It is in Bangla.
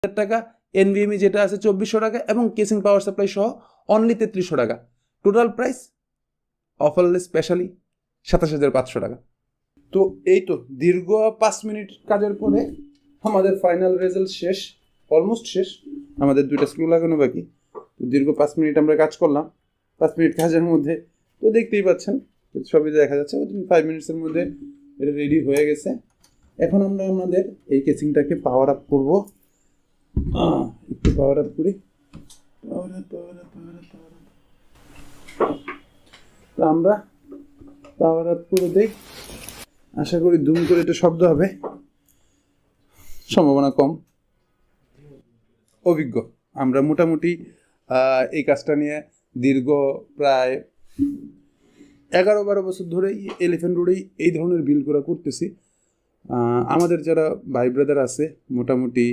টাকা, এনভিএমই যেটা আছে 2400 টাকা এবং কেসিং পাওয়ার সাপ্লাই সহ অনলি 3300 টাকা। টোটাল প্রাইস অফারলে স্পেশালি 27500 টাকা। তো এই তো দীর্ঘ 5 মিনিট কাজের পরে আমাদের ফাইনাল রেজাল্ট শেষ, অলমোস্ট শেষ। আমাদের 2টা স্ক্রু লাগানো বাকি। তো দীর্ঘ 5 মিনিট আমরা কাজ করলাম। 5 মিনিট কাজের মধ্যে তো দেখতেই পাচ্ছেন ছবিতে দেখা যাচ্ছে 5 মিনিটসের মধ্যে এটা রেডি হয়ে গেছে। এখন আমরা আমাদের এই কেসিংটাকে পাওয়ার আপ করবো। একটু পাওয়ার আপ করি। তো আমরা পাওয়ার আপ করে দেই, আশা করি দুম করে এটা শব্দ হবে, সম্ভাবনা কম। অভিজ্ঞ আমরা মোটামুটি এই কাজটা নিয়ে দীর্ঘ প্রায় 11-12 বছর ধরে এলিফ্যান্ট রোডেই এই ধরনের বিল করা করতেছি। আমাদের যারা ভাই ব্রাদার আছে মোটামুটি